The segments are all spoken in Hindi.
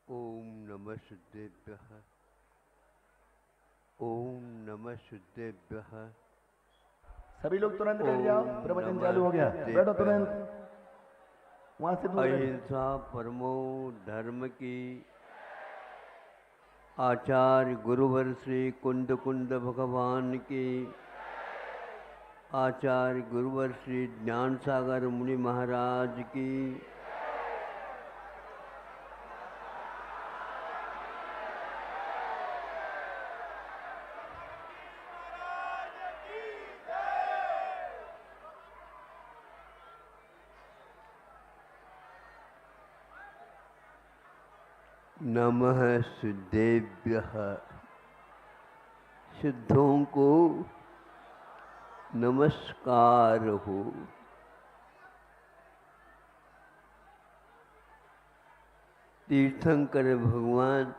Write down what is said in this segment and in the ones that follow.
ओम नमः सिद्धेभ्यः। ओम नमः सिद्धेभ्यः। सभी लोग तुरंत बैठ जाओ, ओम प्रवचन नमः चालू हो गया। बैठो सिद्धेभ्यः। तुरंत, वहां से दूर बैठो। अहिंसा परमो धर्म की। आचार्य गुरुवर श्री कुंद कुंद भगवान की। आचार्य गुरुवर श्री ज्ञान सागर मुनि महाराज की। नमः सिद्धेभ्यः। सिद्धों को नमस्कार हो। तीर्थंकर भगवान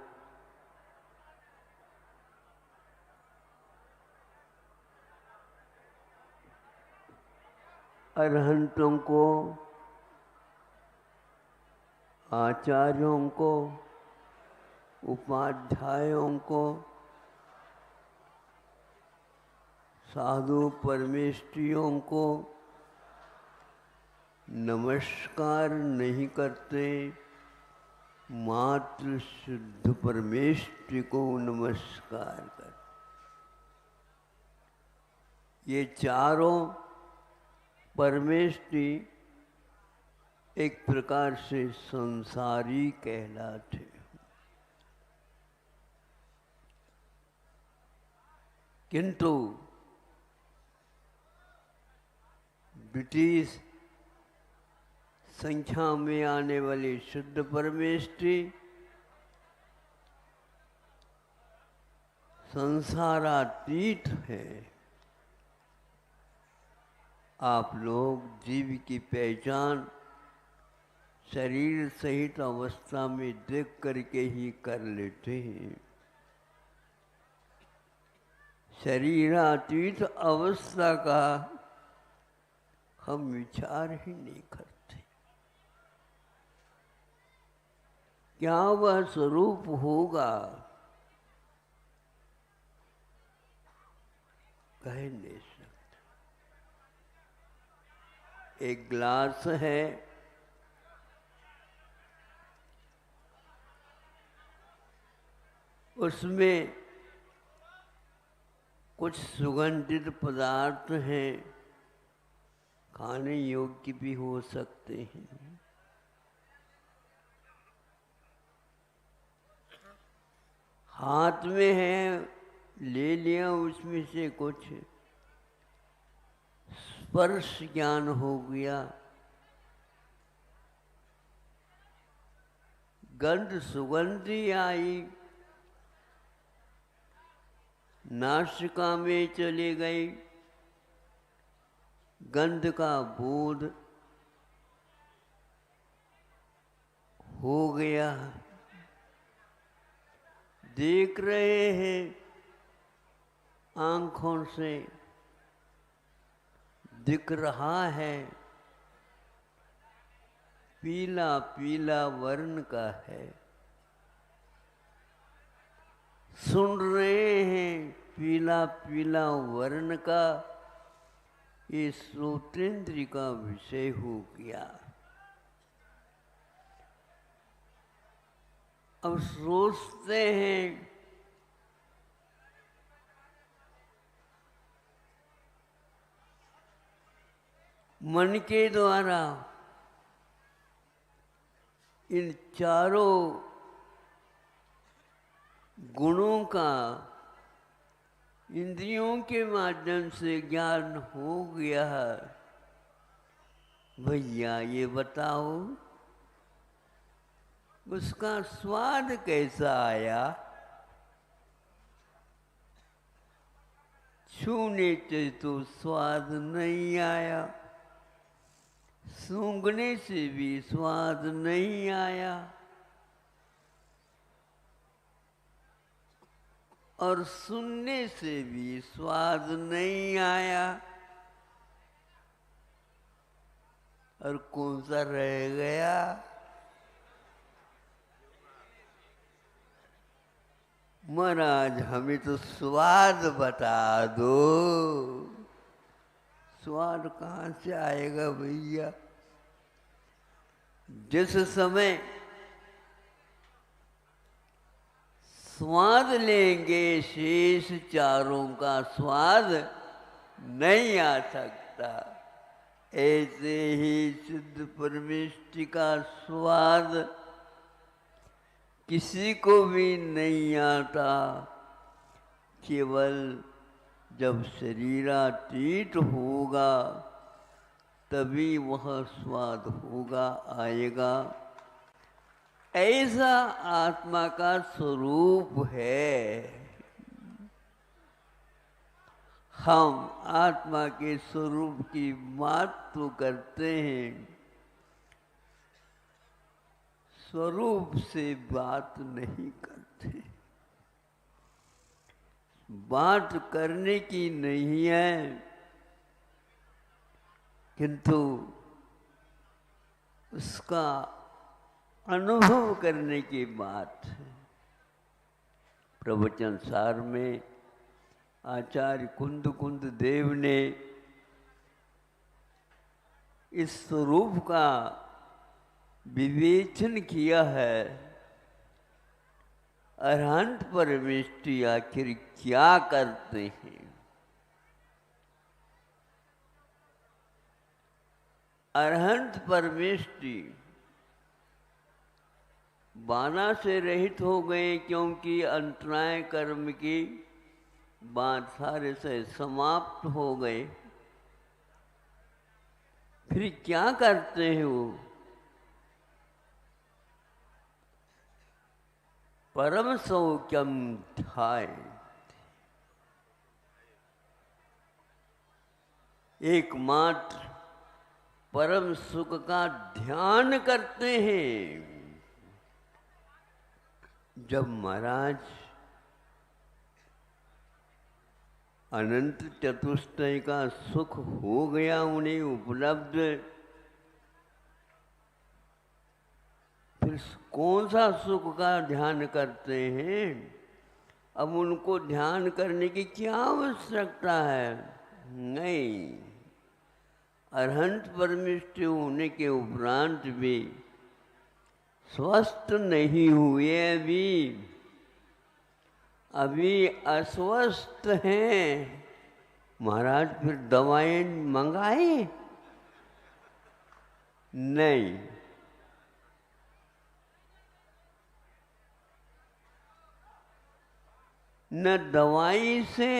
अरहंतों को, आचार्यों को, उपाध्यायों को, साधु परमेष्ठियों को नमस्कार नहीं करते, मात्र शुद्ध परमेष्ठि को नमस्कार करते। ये चारों परमेष्ठि एक प्रकार से संसारी कहलाते हैं, किंतु ब्रिटिश संख्या में आने वाली शुद्ध परमेष्ठि संसारातीत है। आप लोग जीव की पहचान शरीर सहित अवस्था में देख करके ही कर लेते हैं। शरीरातीत अवस्था का हम विचार ही नहीं करते। क्या वह स्वरूप होगा कह नहीं सकते। एक ग्लास है, उसमें कुछ सुगंधित पदार्थ हैं, खाने योग्य भी हो सकते हैं। हाथ में है, ले लिया, उसमें से कुछ स्पर्श ज्ञान हो गया, गंध सुगंधी आई, नासिका में चली गई, गंध का बोध हो गया। देख रहे हैं आंखों से, दिख रहा है, पीला पीला वर्ण का है। सुन रहे हैं पीला पीला वर्ण का, ये श्रोतेंद्र का विषय हो गया। अब सोचते हैं मन के द्वारा इन चारों गुणों का इंद्रियों के माध्यम से ज्ञान हो गया। भैया ये बताओ उसका स्वाद कैसा आया? छूने से तो स्वाद नहीं आया, सूंघने से भी स्वाद नहीं आया, और सुनने से भी स्वाद नहीं आया, और कौन सा रह गया? महाराज हमें तो स्वाद बता दो। स्वाद कहाँ से आएगा भैया? जिस समय स्वाद लेंगे शेष चारों का स्वाद नहीं आ सकता, ऐसे ही शुद्ध परमेष्टि का स्वाद किसी को भी नहीं आता। केवल जब शरीरातीत होगा तभी वह स्वाद होगा, आएगा। ऐसा आत्मा का स्वरूप है। हम आत्मा के स्वरूप की बात तो करते हैं, स्वरूप से बात नहीं करते। बात करने की नहीं है, किंतु उसका अनुभव करने की बात है। प्रवचन सार में आचार्य कुंद देव ने इस स्वरूप का विवेचन किया है। अरहंत परमेष्टि आखिर क्या करते हैं? अरहंत परमेष्टि बाना से रहित हो गए, क्योंकि अंतराय कर्म की बात सारे से समाप्त हो गए। फिर क्या करते हैं वो? परम सौख्यम ध्याय, एकमात्र परम सुख का ध्यान करते हैं। जब महाराज अनंत चतुष्टय का सुख हो गया उन्हें उपलब्ध, फिर कौन सा सुख का ध्यान करते हैं? अब उनको ध्यान करने की क्या आवश्यकता है? नहीं। अरहंत परमेष्टि होने के उपरांत भी स्वस्थ नहीं हुए, अभी अस्वस्थ हैं। महाराज फिर दवाएं मंगाए? नहीं। न दवाई से,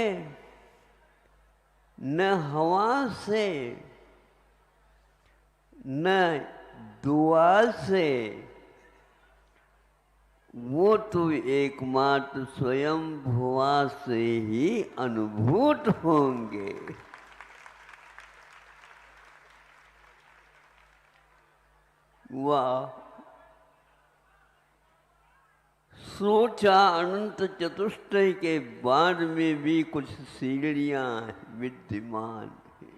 न हवा से, न दुआ से, वो तो एकमात्र स्वयं भुआ से ही अनुभूत होंगे। वाह! सोचा अनंत चतुष्टय के बाद में भी कुछ सीढ़ियां विद्यमान हैं।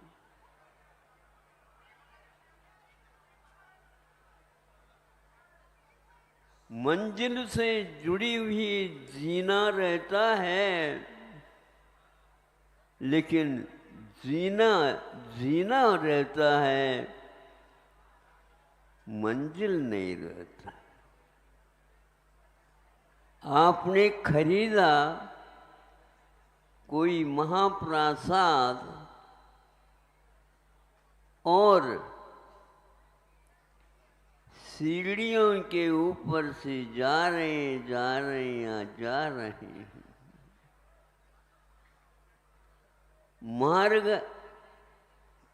मंजिल से जुड़ी हुई जीना रहता है, लेकिन जीना रहता है, मंजिल नहीं रहता। आपने खरीदा कोई महाप्रासाद और सीढ़ियों के ऊपर से जा रहे हैं। मार्ग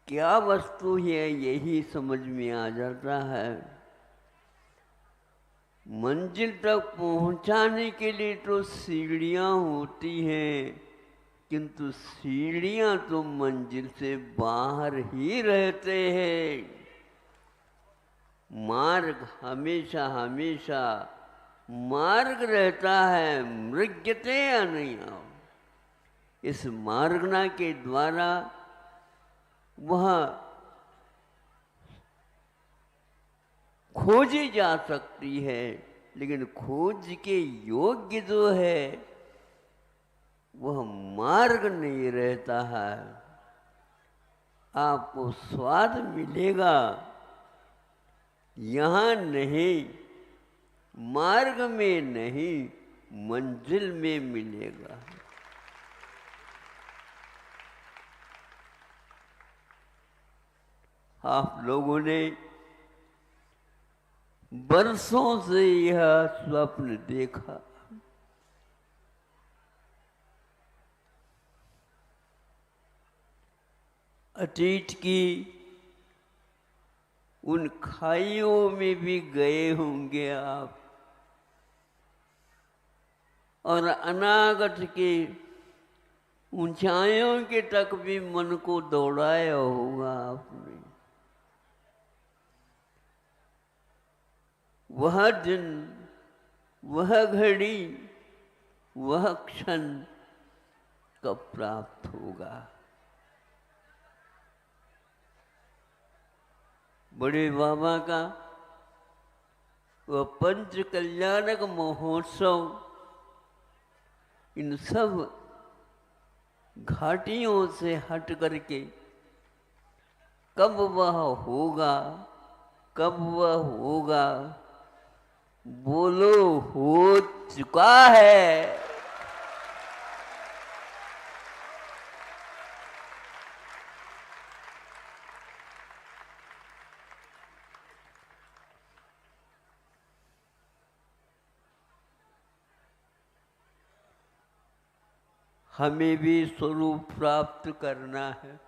क्या वस्तु है यही समझ में आ जाता है। मंजिल तक पहुंचाने के लिए तो सीढ़ियां होती हैं, किंतु सीढ़ियां तो मंजिल से बाहर ही रहते हैं। मार्ग हमेशा मार्ग रहता है, मृग्यते अनया। इस मार्गना के द्वारा वह खोजी जा सकती है, लेकिन खोज के योग्य जो है वह मार्ग नहीं रहता है। आपको स्वाद मिलेगा यहाँ नहीं, मार्ग में नहीं, मंजिल में मिलेगा। आप लोगों ने बरसों से यह स्वप्न देखा, अतीत की उन खाइयों में भी गए होंगे आप, और अनागत के ऊंचाइयों के तक भी मन को दौड़ाया होगा आपने। वह दिन, वह घड़ी, वह क्षण कब प्राप्त होगा? बड़े बाबा का वह पंच कल्याणक महोत्सव इन सब घाटियों से हट करके कब वह होगा, कब वह होगा? बोलो, हो चुका है। हमें भी स्वरूप प्राप्त करना है।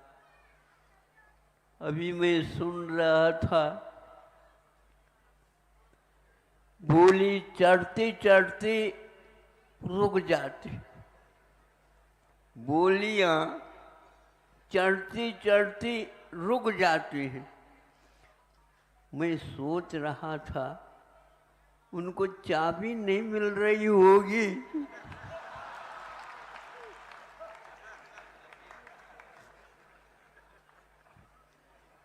अभी मैं सुन रहा था, बोली चढ़ती चढ़ती रुक जाती, बोलियां चढ़ती चढ़ती रुक जाती हैं। मैं सोच रहा था उनको चाबी नहीं मिल रही होगी,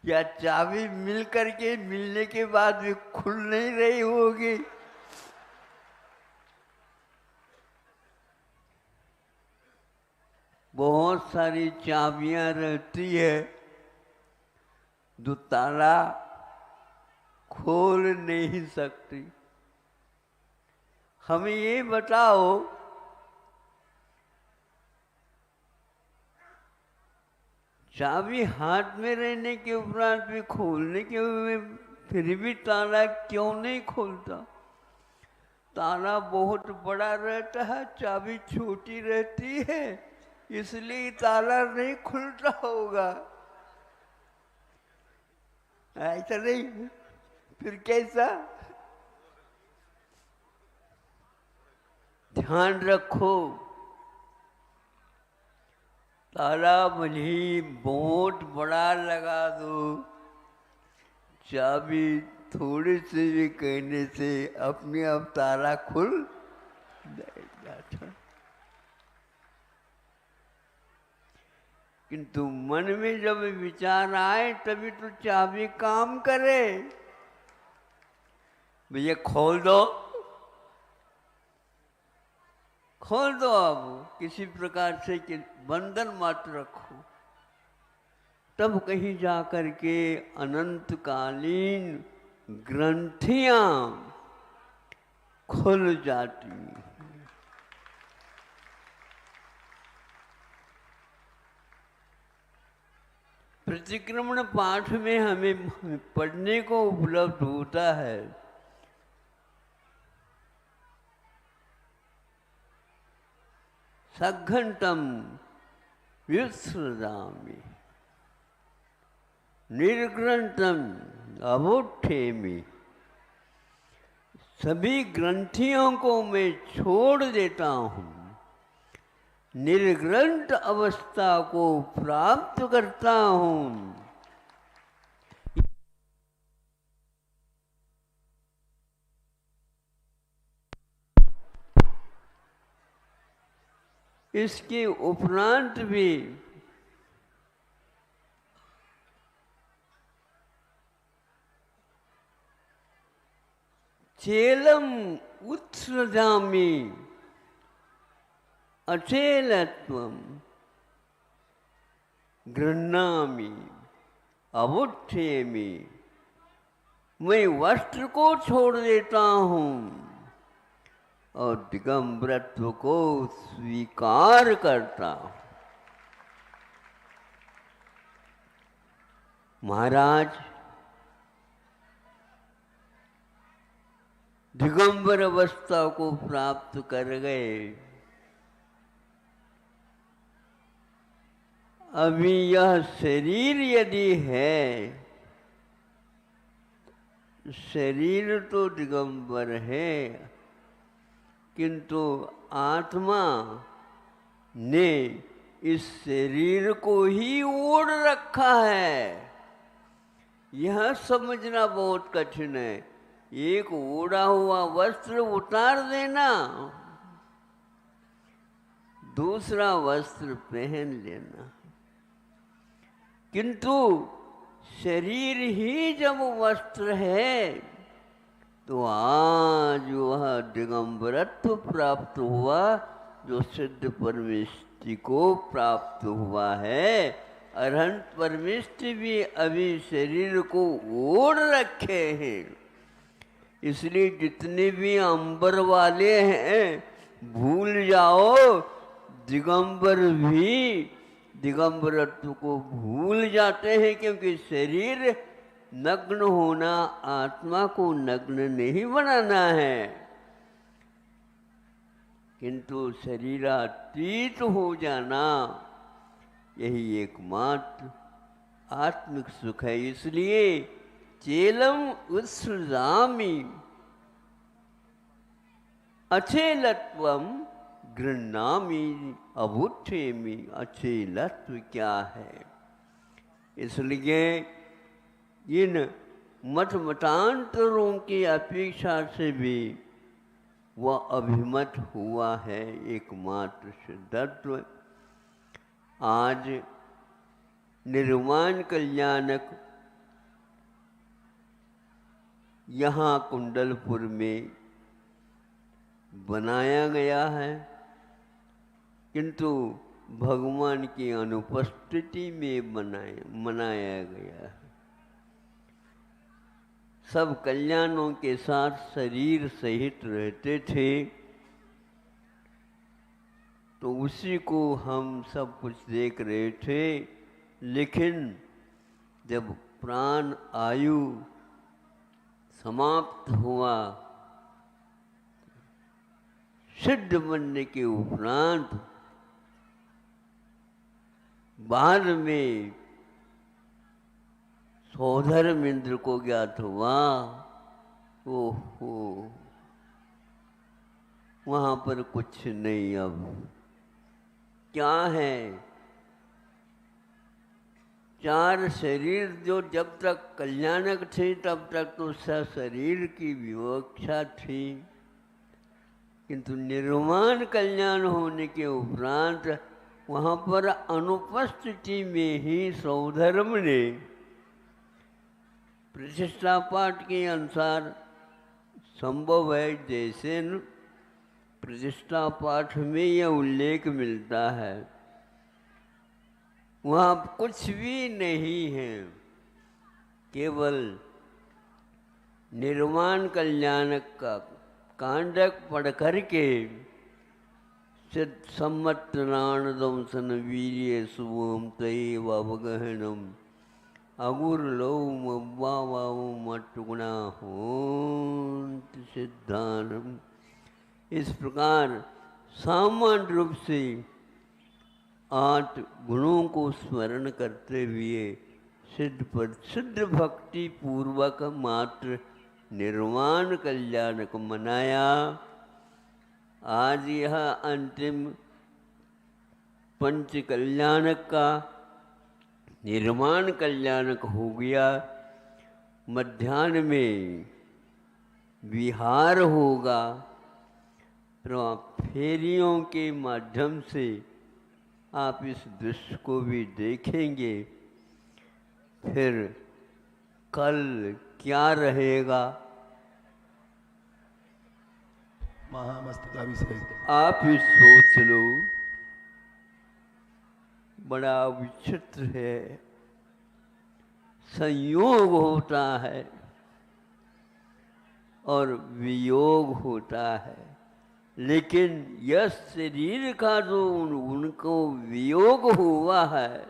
या चाबी मिल करके मिलने के बाद भी खुल नहीं रही होगी। बहुत सारी चाबियां रहती है जो ताला खोल नहीं सकती। हमें ये बताओ, चाबी हाथ में रहने के उपरांत भी खोलने के हुए फिर भी ताला क्यों नहीं खोलता? ताला बहुत बड़ा रहता है, चाबी छोटी रहती है, इसलिए ताला नहीं खुलता होगा। ऐसा नहीं, फिर कैसा? ध्यान रखो, ताला भले बहुत बड़ा लगा दो, चाबी थोड़े से भी कहने से अपने आप ताला खुल जाता। किंतु मन में जब विचार आए तभी तो चाबी काम करे। भैया खोल दो, खोल दो, अब किसी प्रकार से कि बंधन मत रखो, तब कहीं जा कर के अनंतकालीन ग्रंथियां खुल जाती। प्रतिक्रमण पाठ में हमें पढ़ने को उपलब्ध होता है, सघंटम विसृजामि निर्ग्रंथम अवोठेमि। सभी ग्रंथियों को मैं छोड़ देता हूँ, निर्ग्रंथ अवस्था को प्राप्त करता हूँ। इसके उपरांत भी चेलम उत्सृजामि, अचेलत्वम गृह्णामि अवुत्थेमि, मैं वस्त्र को छोड़ देता हूँ और दिगंबरत्व को स्वीकार करता हूँ। महाराज दिगंबर अवस्था को प्राप्त कर गए। अभी यह शरीर यदि है, शरीर तो दिगंबर है, किंतु आत्मा ने इस शरीर को ही ओढ़ रखा है। यह समझना बहुत कठिन है। एक ओढ़ा हुआ वस्त्र उतार देना, दूसरा वस्त्र पहन लेना, किंतु शरीर ही जब वस्त्र है तो आज वह दिगंबरत्व प्राप्त हुआ जो सिद्ध परमेष्टि को प्राप्त हुआ है। अरहंत परमेष्टि भी अभी शरीर को ओढ़ रखे हैं। इसलिए जितने भी अंबर वाले हैं भूल जाओ, दिगंबर भी दिगंबरत्व को भूल जाते हैं, क्योंकि शरीर नग्न होना आत्मा को नग्न नहीं बनाना है, किंतु शरीरातीत हो जाना यही एकमात्र आत्मिक सुख है। इसलिए चेलम उत्सृजामि अचेलत्वम गृह्णामि अवुत्थेमि। अचेलत्व क्या है? इसलिए इन मत मतांतरों की अपेक्षा से भी वह अभिमत हुआ है एकमात्र सिद्धत्व। आज निर्वाण कल्याणक यहाँ कुंडलपुर में बनाया गया है, किंतु भगवान की अनुपस्थिति में मनाया गया है। सब कल्याणों के साथ शरीर सहित रहते थे, तो उसी को हम सब कुछ देख रहे थे। लेकिन जब प्राण आयु समाप्त हुआ, सिद्ध बनने के उपरांत बाद में सौधर्म इंद्र को ज्ञात हुआ, ओहो वहाँ पर कुछ नहीं, अब क्या है? चार शरीर जो जब तक कल्याणक थे तब तक तो शरीर की विवक्षा थी, किंतु निर्वाण कल्याण होने के उपरांत वहाँ पर अनुपस्थिति में ही सौधर्म ने प्रतिष्ठा पाठ के अनुसार संभव है, जैसे प्रतिष्ठा पाठ में यह उल्लेख मिलता है, वहाँ कुछ भी नहीं है, केवल निर्वाण कल्याणक का कांडक पढ़ करके सिद्ध सम्मतनाणदम सन वीर्य शुभम तैव अवगहनम अगुरलौम अब्बावाम अटुगुणा होंत सिद्धानम। इस प्रकार सामान्य रूप से 8 गुणों को स्मरण करते हुए सिद्ध भक्ति पूर्वक मात्र निर्वाण कल्याणक मनाया। आज यह अंतिम पंच कल्याणक का निर्वाण कल्याणक हो गया। मध्याह्न में विहार होगा, तो फेरियों के माध्यम से आप इस दृश्य को भी देखेंगे। फिर कल क्या रहेगा महामस्तकाभिषेक। आप ही सोच लो, बड़ा विचित्र है। संयोग होता है और वियोग होता है, लेकिन यह शरीर का जो उनको वियोग हुआ है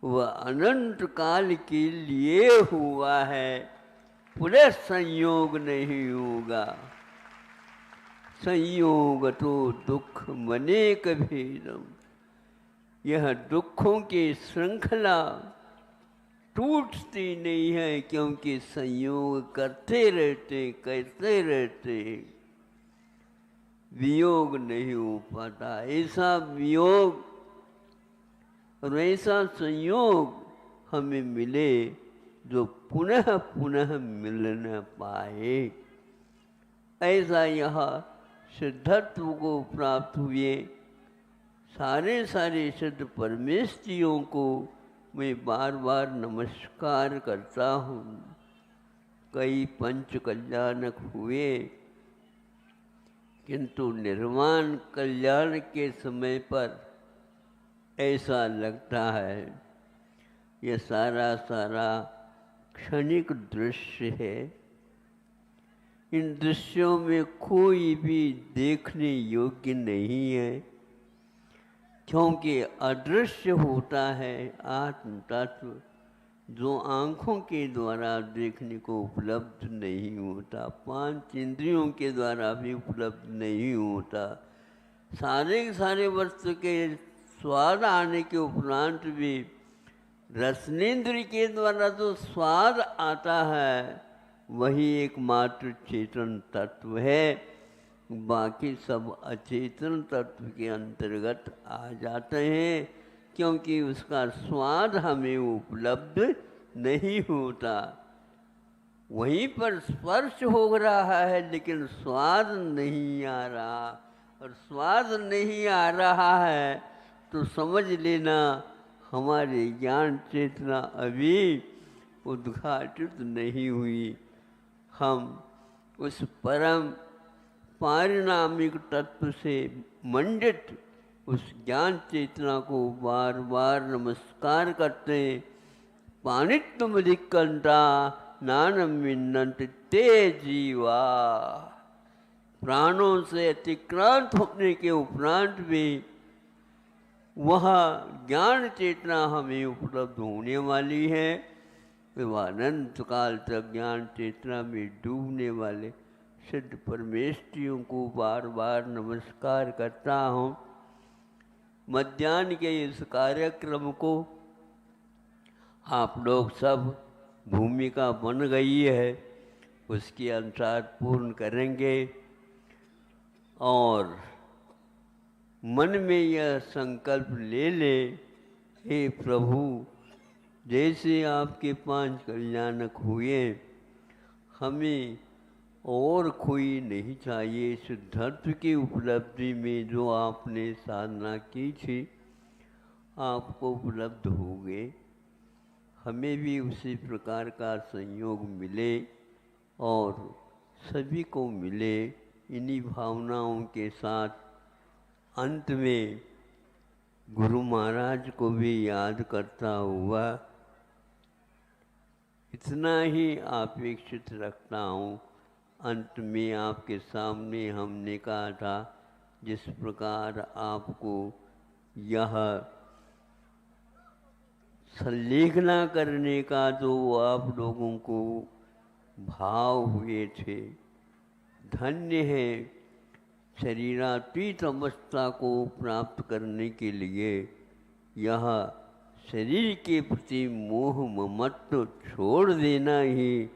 वह अनंत काल के लिए हुआ है, पुनः संयोग नहीं होगा। संयोग तो दुख मनेक भेदम, यह दुखों की श्रृंखला टूटती नहीं है, क्योंकि संयोग करते रहते वियोग नहीं हो पाता। ऐसा वियोग और ऐसा संयोग हमें मिले जो पुनः पुनः मिल न पाए। ऐसा यह सिद्धत्व को प्राप्त हुए सारे सिद्ध परमेश्वरियों को मैं बार बार नमस्कार करता हूँ। कई पंच कल्याणक हुए, किंतु निर्वाण कल्याण के समय पर ऐसा लगता है यह सारा क्षणिक दृश्य है। इन दृश्यों में कोई भी देखने योग्य नहीं है, क्योंकि अदृश्य होता है आत्म तत्व, जो आँखों के द्वारा देखने को उपलब्ध नहीं होता, पांच इंद्रियों के द्वारा भी उपलब्ध नहीं होता। सारे वस्तु के स्वाद आने के उपरांत भी रसनेन्द्र के द्वारा जो स्वाद आता है वही एकमात्र चेतन तत्व है। बाकी सब अचेतन तत्व के अंतर्गत आ जाते हैं, क्योंकि उसका स्वाद हमें उपलब्ध नहीं होता। वहीं पर स्पर्श हो रहा है लेकिन स्वाद नहीं आ रहा, और स्वाद नहीं आ रहा है तो समझ लेना हमारी ज्ञान चेतना अभी उद्घाटित नहीं हुई। हम उस परम पारिणामिक तत्व से मंडित उस ज्ञान चेतना को बार बार नमस्कार करते हैं। पाणित्तमधिकंता नानम विन्नन्ति ते जीवा। प्राणों से अतिक्रांत होने के उपरांत भी वह ज्ञान चेतना हमें उपलब्ध होने वाली है। वह अनंत काल तक ज्ञान चेतना में डूबने वाले सिद्ध परमेश्वरियों को बार बार नमस्कार करता हूँ। मध्याह्न के इस कार्यक्रम को आप लोग सब भूमिका बन गई है, उसके अनुसार पूर्ण करेंगे और मन में यह संकल्प ले ले, हे प्रभु, जैसे आपके पांच कल्याणक हुए हमें और कोई नहीं चाहिए। सिद्धत्व की उपलब्धि में जो आपने साधना की थी आपको उपलब्ध हो गए, हमें भी उसी प्रकार का संयोग मिले और सभी को मिले। इन्हीं भावनाओं के साथ अंत में गुरु महाराज को भी याद करता हुआ इतना ही अपेक्षित रखता हूँ। अंत में आपके सामने हमने कहा था, जिस प्रकार आपको यह संलेखना करने का जो आप लोगों को भाव हुए थे, धन्य है। शरीरातीत अवस्था को प्राप्त करने के लिए यह शरीर के प्रति मोह ममत्व छोड़ देना ही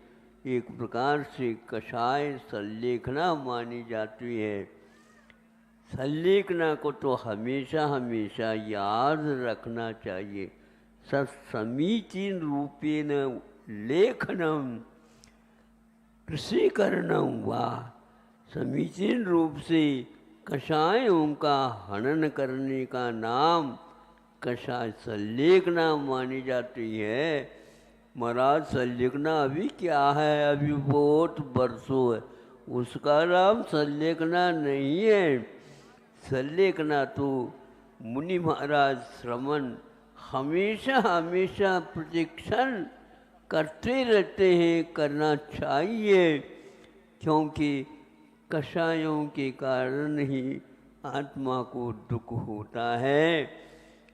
एक प्रकार से कषाय संलेखना मानी जाती है। संलेखना को तो हमेशा हमेशा याद रखना चाहिए। समीचीन रूपेण लेखनम कृषिकरणम वा, समीचीन रूप से कषायों का हनन करने का नाम कषाय संलेखना मानी जाती है। महाराज संलेखना अभी क्या है, अभी बहुत बरसों है, उसका नाम संलेखना नहीं है। संलेखना तो मुनि महाराज श्रवण हमेशा हमेशा प्रतिक्षण करते रहते हैं, करना चाहिए, क्योंकि कषायों के कारण ही आत्मा को दुख होता है।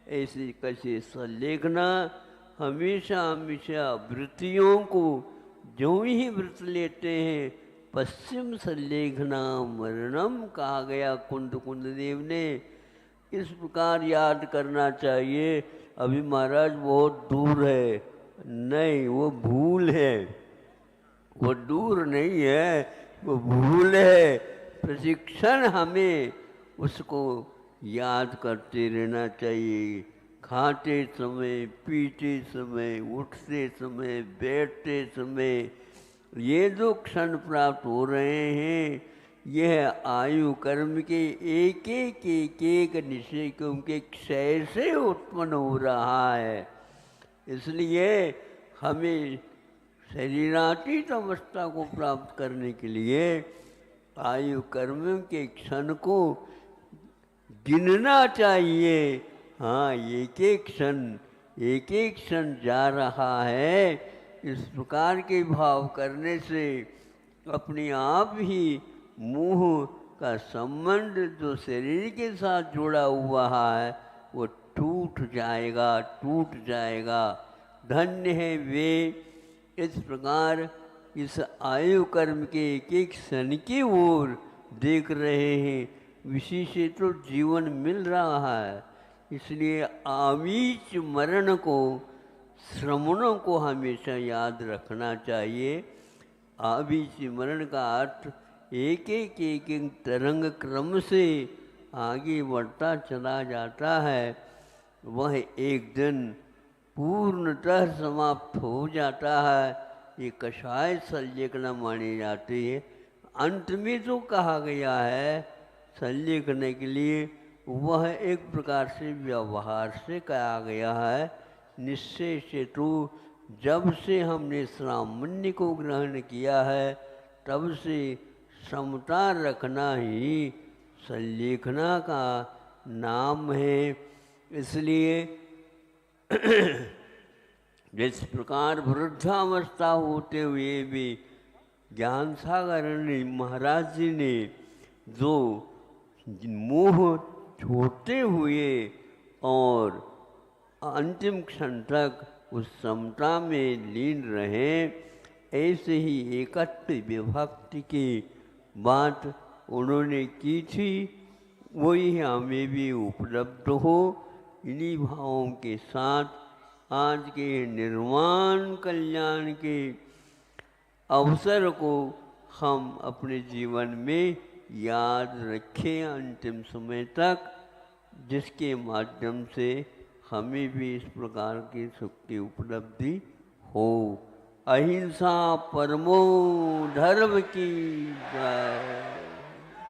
ऐसे कैसे संलेखना हमेशा हमेशा वृत्तियों को जो ही व्रत लेते हैं, पश्चिम संलेखना मरणम कहा गया कुंद देव ने। इस प्रकार याद करना चाहिए। अभी महाराज बहुत दूर है, नहीं, वो भूल है, वो दूर नहीं है, वो भूल है। प्रशिक्षण हमें उसको याद करते रहना चाहिए। खाते समय, पीते समय, उठते समय, बैठते समय, ये जो क्षण प्राप्त हो रहे हैं, यह आयु कर्म के एक निश्चय के क्षय से उत्पन्न हो रहा है। इसलिए हमें शरीरातीत अवस्था को प्राप्त करने के लिए आयु कर्म के क्षण को गिनना चाहिए। हाँ, एक एक क्षण जा रहा है। इस प्रकार के भाव करने से अपने आप ही मोह का संबंध जो शरीर के साथ जुड़ा हुआ है वो टूट जाएगा। धन्य है वे इस प्रकार इस आयु कर्म के एक एक क्षण की ओर देख रहे हैं। विशेष तो जीवन मिल रहा है, इसलिए आमीच मरण को, श्रमणों को हमेशा याद रखना चाहिए। आमीच मरण का अर्थ एक एक तरंग क्रम से आगे बढ़ता चला जाता है, वह एक दिन पूर्णतः समाप्त हो जाता है। ये कषाय संलेखना मानी जाती है। अंत में जो कहा गया है संलेखने के लिए, वह एक प्रकार से व्यवहार से कहा गया है। निश्चय से तो जब से हमने सामान्य को ग्रहण किया है, तब से समता रखना ही संलेखना का नाम है। इसलिए जिस प्रकार वृद्धावस्था होते हुए भी ज्ञान सागर महाराज जी ने जो मोह छोड़ते हुए और अंतिम क्षण तक उस समता में लीन रहे, ऐसे ही एकत्व विभक्ति की बात उन्होंने की थी, वही हमें भी उपलब्ध हो। इन्हीं भावों के साथ आज के निर्वाण कल्याण के अवसर को हम अपने जीवन में याद रखें अंतिम समय तक, जिसके माध्यम से हमें भी इस प्रकार की सुख की उपलब्धि हो। अहिंसा परमो धर्म की जय।